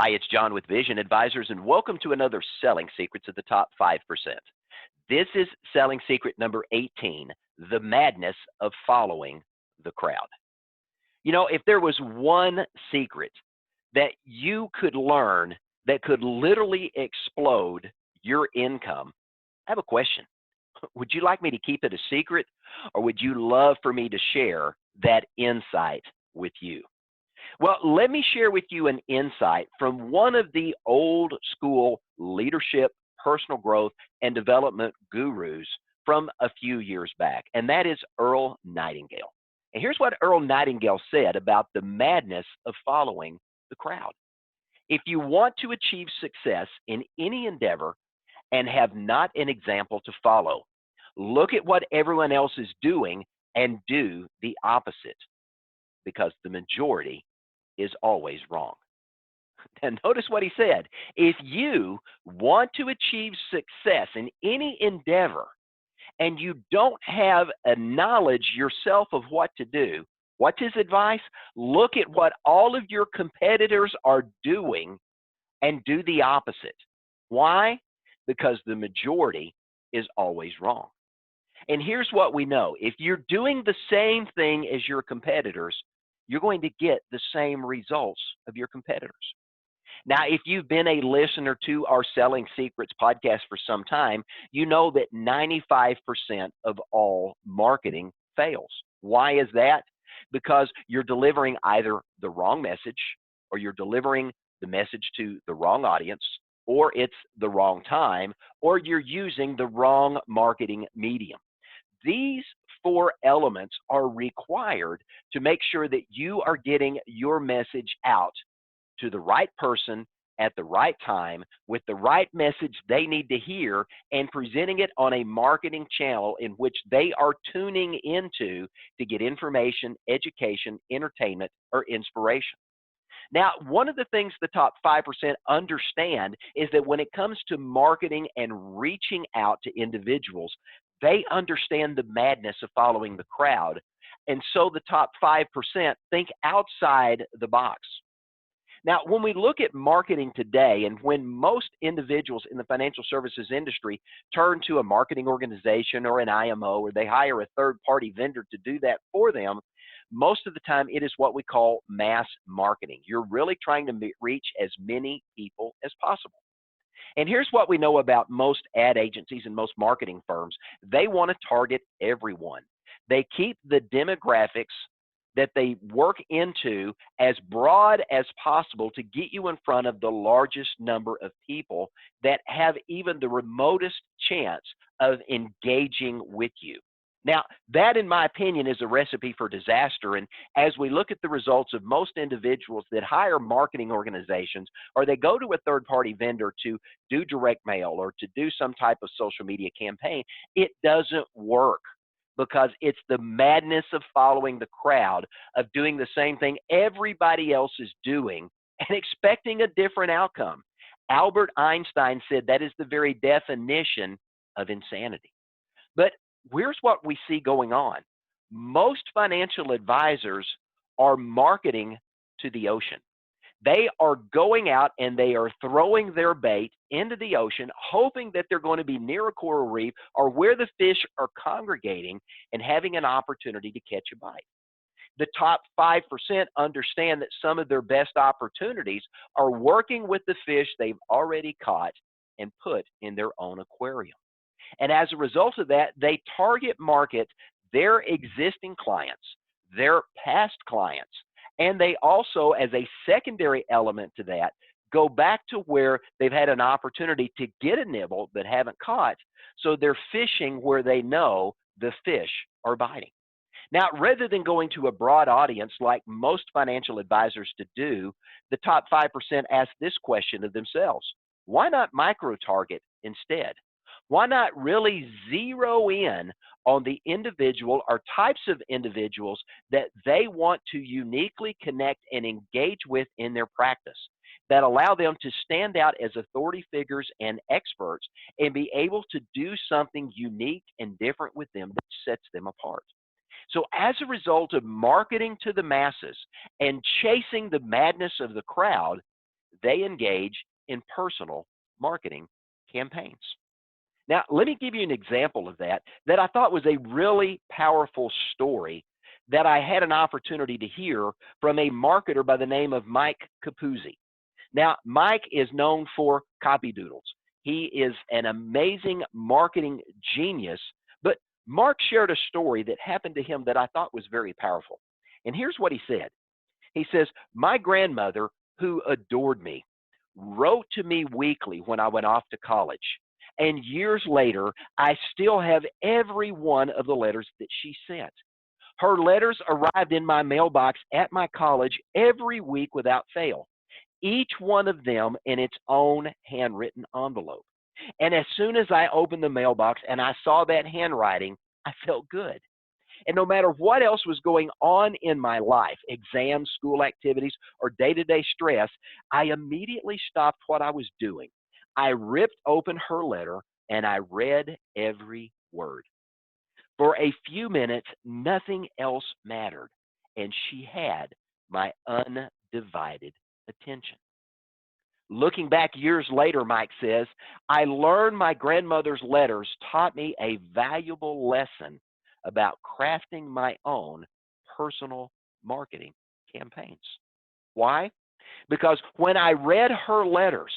Hi, it's John with Vision Advisors, and welcome to another Selling Secrets of the Top 5%. This is selling secret number 18, the madness of following the crowd. You know, if there was one secret that you could learn that could literally explode your income, I have a question. Would you like me to keep it a secret, or would you love for me to share that insight with you? Well, let me share with you an insight from one of the old school leadership, personal growth, and development gurus from a few years back, and that is Earl Nightingale. And here's what Earl Nightingale said about the madness of following the crowd. If you want to achieve success in any endeavor and have not an example to follow, look at what everyone else is doing and do the opposite, because the majority is always wrong. And notice what he said. If you want to achieve success in any endeavor and you don't have a knowledge yourself of what to do, what's his advice? Look at what all of your competitors are doing and do the opposite. Why? Because the majority is always wrong. And here's what we know. If you're doing the same thing as your competitors, you're going to get the same results of your competitors. Now, if you've been a listener to our Selling Secrets podcast for some time, you know that 95% of all marketing fails. Why is that? Because you're delivering either the wrong message, or you're delivering the message to the wrong audience, or it's the wrong time, or you're using the wrong marketing medium. These four elements are required to make sure that you are getting your message out to the right person at the right time with the right message they need to hear, and presenting it on a marketing channel in which they are tuning into to get information, education, entertainment, or inspiration. Now, one of the things the top 5% understand is that when it comes to marketing and reaching out to individuals, they understand the madness of following the crowd. And so the top 5% think outside the box. Now, when we look at marketing today, and when most individuals in the financial services industry turn to a marketing organization or an IMO, or they hire a third-party vendor to do that for them, most of the time it is what we call mass marketing. You're really trying to reach as many people as possible. And here's what we know about most ad agencies and most marketing firms. They want to target everyone. They keep the demographics that they work into as broad as possible to get you in front of the largest number of people that have even the remotest chance of engaging with you. Now, that, in my opinion, is a recipe for disaster. And as we look at the results of most individuals that hire marketing organizations, or they go to a third-party vendor to do direct mail or to do some type of social media campaign, it doesn't work, because it's the madness of following the crowd, of doing the same thing everybody else is doing and expecting a different outcome. Albert Einstein said that is the very definition of insanity. But here's what we see going on. Most financial advisors are marketing to the ocean. They are going out and they are throwing their bait into the ocean, hoping that they're going to be near a coral reef or where the fish are congregating and having an opportunity to catch a bite. The top 5% understand that some of their best opportunities are working with the fish they've already caught and put in their own aquarium. And as a result of that, they target market their existing clients, their past clients, and they also, as a secondary element to that, go back to where they've had an opportunity to get a nibble but haven't caught, so they're fishing where they know the fish are biting. Now, rather than going to a broad audience like most financial advisors to do, the top 5% ask this question of themselves: why not micro-target instead? Why not really zero in on the individual or types of individuals that they want to uniquely connect and engage with in their practice, that allow them to stand out as authority figures and experts and be able to do something unique and different with them that sets them apart? So as a result of marketing to the masses and chasing the madness of the crowd, they engage in personal marketing campaigns. Now, let me give you an example of that I thought was a really powerful story that I had an opportunity to hear from a marketer by the name of Mike Capuzzi. Now, Mike is known for copy doodles. He is an amazing marketing genius, but Mark shared a story that happened to him that I thought was very powerful. And here's what he said. He says, my grandmother, who adored me, wrote to me weekly when I went off to college. And years later, I still have every one of the letters that she sent. Her letters arrived in my mailbox at my college every week without fail, each one of them in its own handwritten envelope. And as soon as I opened the mailbox and I saw that handwriting, I felt good. And no matter what else was going on in my life, exams, school activities, or day-to-day stress, I immediately stopped what I was doing. I ripped open her letter and I read every word. For a few minutes, nothing else mattered, and she had my undivided attention. Looking back years later, Mike says, I learned my grandmother's letters taught me a valuable lesson about crafting my own personal marketing campaigns. Why? Because when I read her letters,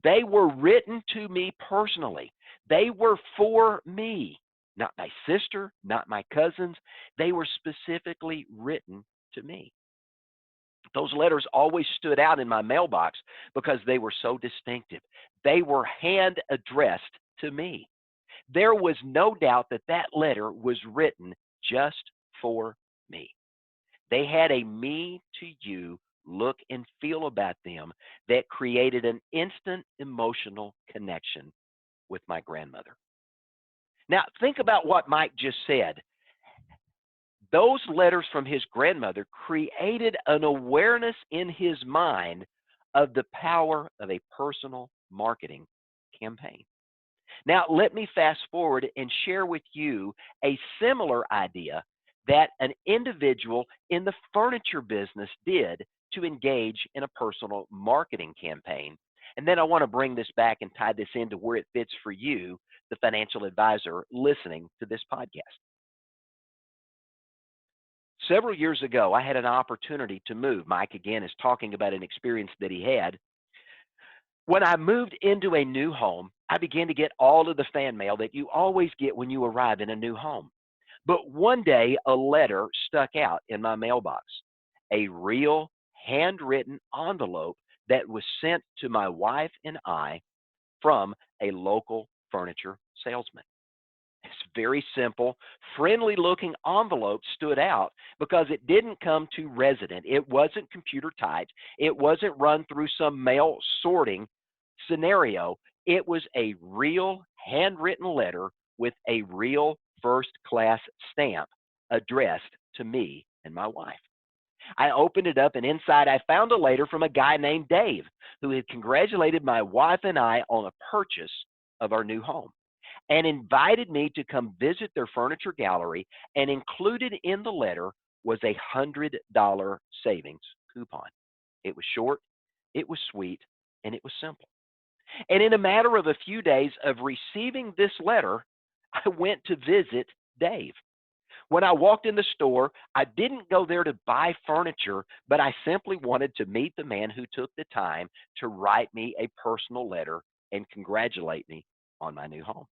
they were written to me personally. They were for me, not my sister, not my cousins. They were specifically written to me. Those letters always stood out in my mailbox because they were so distinctive. They were hand addressed to me. There was no doubt that that letter was written just for me. They had a me to you look and feel about them that created an instant emotional connection with my grandmother. Now, think about what Mike just said. Those letters from his grandmother created an awareness in his mind of the power of a personal marketing campaign. Now, let me fast forward and share with you a similar idea that an individual in the furniture business did to engage in a personal marketing campaign. And then I want to bring this back and tie this into where it fits for you, the financial advisor listening to this podcast. Several years ago, I had an opportunity to move. Mike, again, is talking about an experience that he had. When I moved into a new home, I began to get all of the fan mail that you always get when you arrive in a new home. But one day, a letter stuck out in my mailbox, a real handwritten envelope that was sent to my wife and I from a local furniture salesman. It's very simple, friendly looking envelope stood out because it didn't come to resident. It wasn't computer typed. It wasn't run through some mail sorting scenario. It was a real handwritten letter with a real first class stamp addressed to me and my wife. I opened it up and inside I found a letter from a guy named Dave who had congratulated my wife and I on a purchase of our new home and invited me to come visit their furniture gallery, and included in the letter was a $100 savings coupon. It was short, it was sweet, and it was simple. And in a matter of a few days of receiving this letter, I went to visit Dave. When I walked in the store, I didn't go there to buy furniture, but I simply wanted to meet the man who took the time to write me a personal letter and congratulate me on my new home.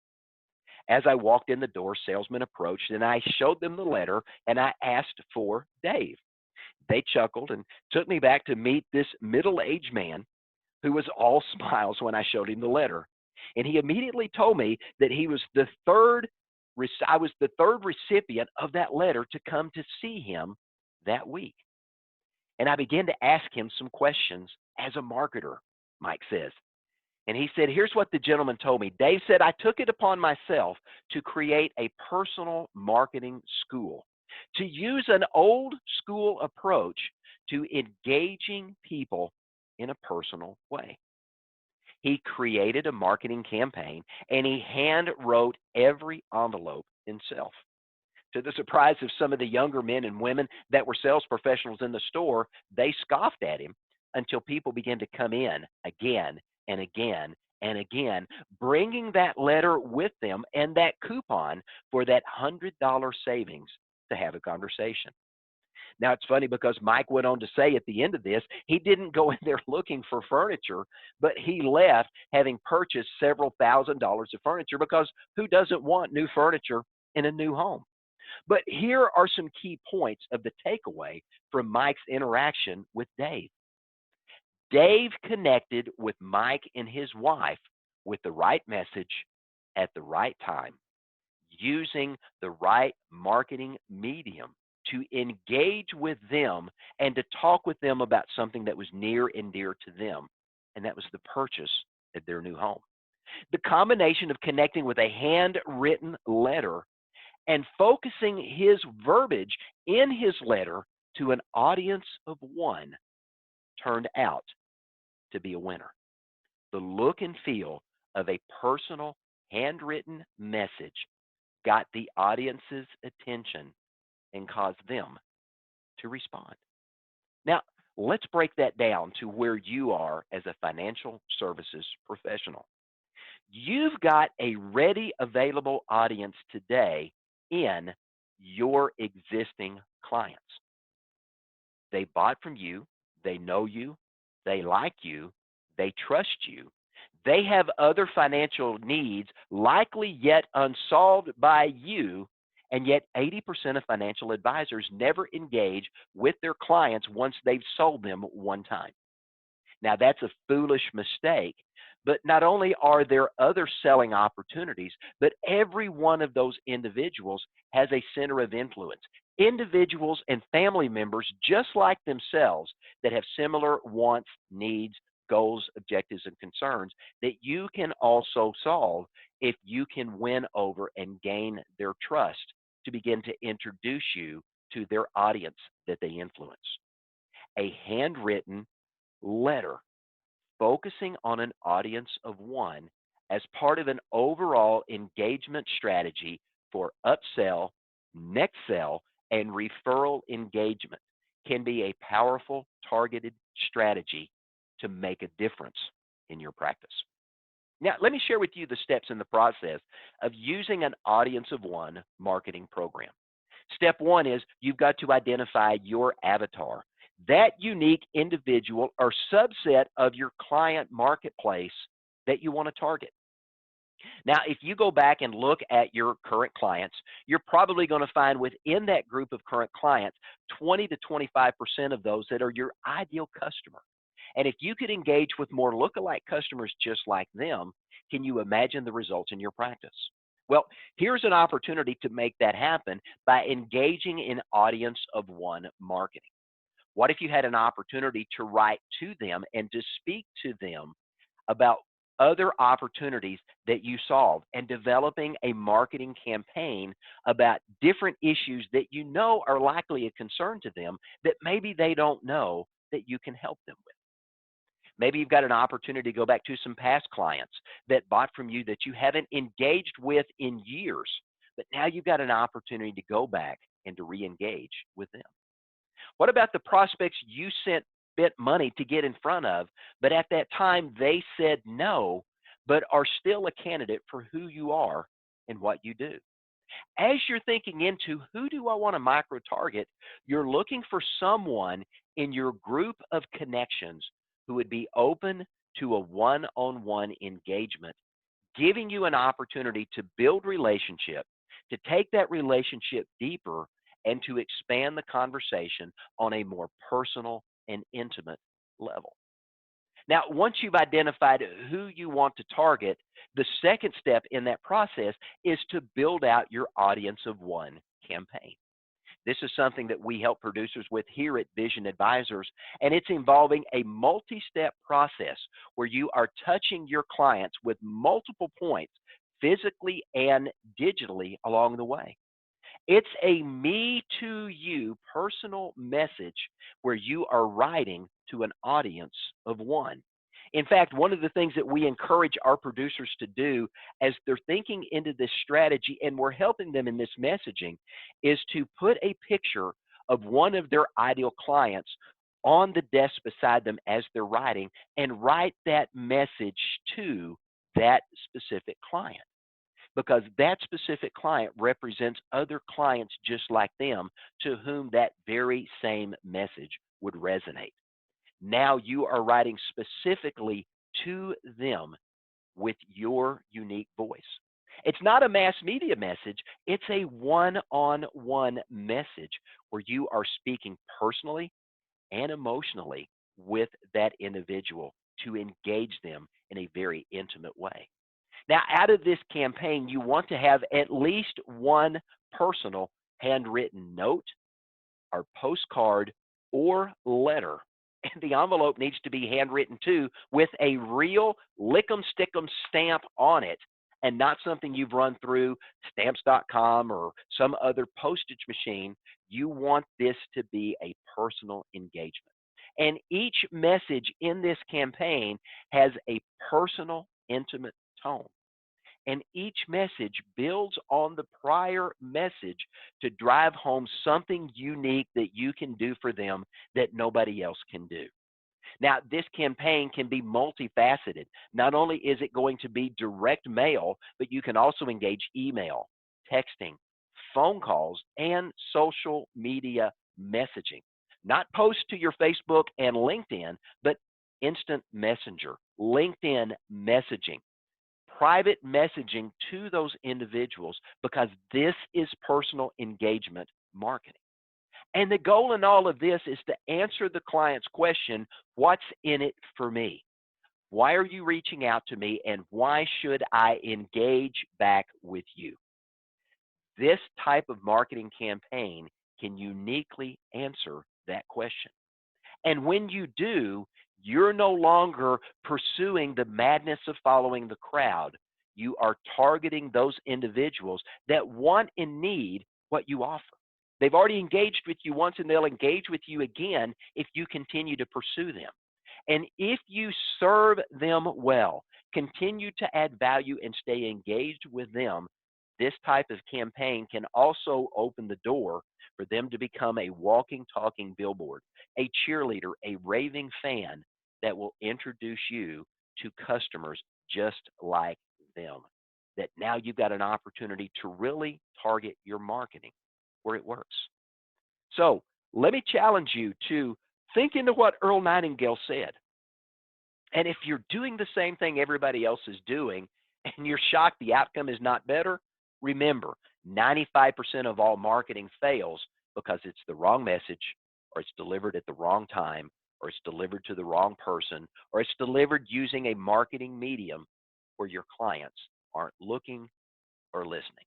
As I walked in the door, salesman approached and I showed them the letter and I asked for Dave. They chuckled and took me back to meet this middle-aged man who was all smiles when I showed him the letter. And he immediately told me that I was the third recipient of that letter to come to see him that week. And I began to ask him some questions as a marketer, Mike says. And he said, here's what the gentleman told me. Dave said, I took it upon myself to create a personal marketing school, to use an old school approach to engaging people in a personal way. He created a marketing campaign and he hand wrote every envelope himself. To the surprise of some of the younger men and women that were sales professionals in the store, they scoffed at him until people begin to come in again and again and again, bringing that letter with them and that coupon for that $100 savings to have a conversation. Now, it's funny because Mike went on to say at the end of this, he didn't go in there looking for furniture, but he left having purchased several $1,000s of furniture, because who doesn't want new furniture in a new home? But here are some key points of the takeaway from Mike's interaction with Dave. Dave connected with Mike and his wife with the right message at the right time, using the right marketing medium to engage with them and to talk with them about something that was near and dear to them, and that was the purchase of their new home. The combination of connecting with a handwritten letter and focusing his verbiage in his letter to an audience of one turned out to be a winner. The look and feel of a personal, handwritten message got the audience's attention and caused them to respond. Now, let's break that down to where you are as a financial services professional. You've got a ready, available audience today in your existing clients. They bought from you, they know you, they like you, they trust you. They have other financial needs, likely yet unsolved by you, and yet 80% of financial advisors never engage with their clients once they've sold them one time. Now, that's a foolish mistake, but not only are there other selling opportunities, but every one of those individuals has a center of influence. Individuals and family members just like themselves that have similar wants, needs, goals, objectives, and concerns that you can also solve if you can win over and gain their trust to begin to introduce you to their audience that they influence. A handwritten letter focusing on an audience of one as part of an overall engagement strategy for upsell, next sell, and referral engagement can be a powerful targeted strategy to make a difference in your practice. Now, let me share with you the steps in the process of using an audience of one marketing program. Step one is you've got to identify your avatar, that unique individual or subset of your client marketplace that you want to target. Now, if you go back and look at your current clients, you're probably going to find within that group of current clients, 20 to 25% of those that are your ideal customer. And if you could engage with more lookalike customers just like them, can you imagine the results in your practice? Well, here's an opportunity to make that happen by engaging in audience of one marketing. What if you had an opportunity to write to them and to speak to them about other opportunities that you solve and developing a marketing campaign about different issues that you know are likely a concern to them that maybe they don't know that you can help them with? Maybe you've got an opportunity to go back to some past clients that bought from you that you haven't engaged with in years, but now you've got an opportunity to go back and to re-engage with them. What about the prospects you spent money to get in front of, but at that time they said no, but are still a candidate for who you are and what you do? As you're thinking into who do I want to micro target, you're looking for someone in your group of connections who would be open to a one-on-one engagement, giving you an opportunity to build relationship, to take that relationship deeper, and to expand the conversation on a more personal and intimate level. Now, once you've identified who you want to target, the second step in that process is to build out your audience of one campaign. This is something that we help producers with here at Vision Advisors, and it's involving a multi-step process where you are touching your clients with multiple points, physically and digitally along the way. It's a me to you personal message where you are writing to an audience of one. In fact, one of the things that we encourage our producers to do as they're thinking into this strategy and we're helping them in this messaging is to put a picture of one of their ideal clients on the desk beside them as they're writing and write that message to that specific client, because that specific client represents other clients just like them to whom that very same message would resonate. Now you are writing specifically to them with your unique voice. It's not a mass media message, it's a one-on-one message where you are speaking personally and emotionally with that individual to engage them in a very intimate way. Now, out of this campaign, you want to have at least one personal handwritten note or postcard or letter. And the envelope needs to be handwritten too, with a real lick 'em stick 'em stamp on it, and not something you've run through stamps.com or some other postage machine. You want this to be a personal engagement. And each message in this campaign has a personal, intimate tone. And each message builds on the prior message to drive home something unique that you can do for them that nobody else can do. Now, this campaign can be multifaceted. Not only is it going to be direct mail, but you can also engage email, texting, phone calls, and social media messaging. Not posts to your Facebook and LinkedIn, but instant messenger, LinkedIn messaging, private messaging to those individuals, because this is personal engagement marketing. And the goal in all of this is to answer the client's question, what's in it for me? Why are you reaching out to me, and why should I engage back with you? This type of marketing campaign can uniquely answer that question. And when you do, you're no longer pursuing the madness of following the crowd. You are targeting those individuals that want and need what you offer. They've already engaged with you once, and they'll engage with you again if you continue to pursue them. And if you serve them well, continue to add value and stay engaged with them, this type of campaign can also open the door for them to become a walking, talking billboard, a cheerleader, a raving fan that will introduce you to customers just like them. That now you've got an opportunity to really target your marketing where it works. So let me challenge you to think into what Earl Nightingale said. And if you're doing the same thing everybody else is doing and you're shocked the outcome is not better, remember, 95% of all marketing fails because it's the wrong message, or it's delivered at the wrong time, or it's delivered to the wrong person, or it's delivered using a marketing medium where your clients aren't looking or listening.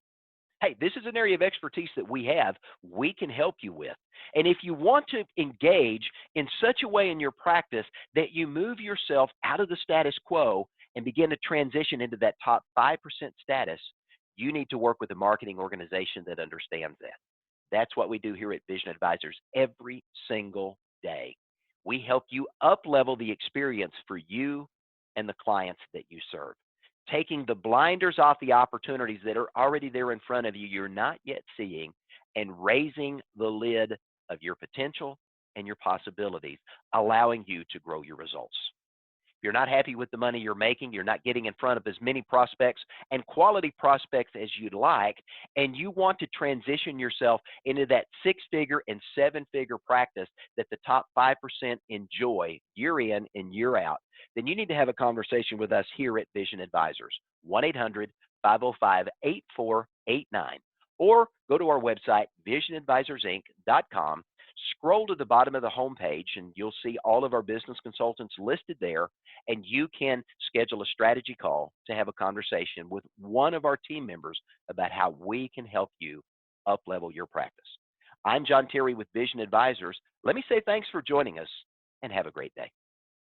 Hey, this is an area of expertise that we can help you with. And if you want to engage in such a way in your practice that you move yourself out of the status quo and begin to transition into that top 5% status, you need to work with a marketing organization that understands that. That's what we do here at Vision Advisors every single day. We help you up-level the experience for you and the clients that you serve, taking the blinders off the opportunities that are already there in front of you you're not yet seeing, and raising the lid of your potential and your possibilities, allowing you to grow your results. If you're not happy with the money you're making, you're not getting in front of as many prospects and quality prospects as you'd like, and you want to transition yourself into that six-figure and seven-figure practice that the top 5% enjoy year in and year out, then you need to have a conversation with us here at Vision Advisors, 1-800-505-8489. Or go to our website, visionadvisorsinc.com. Scroll to the bottom of the homepage, and you'll see all of our business consultants listed there, and you can schedule a strategy call to have a conversation with one of our team members about how we can help you up-level your practice. I'm John Terry with Vision Advisors. Let me say thanks for joining us, and have a great day.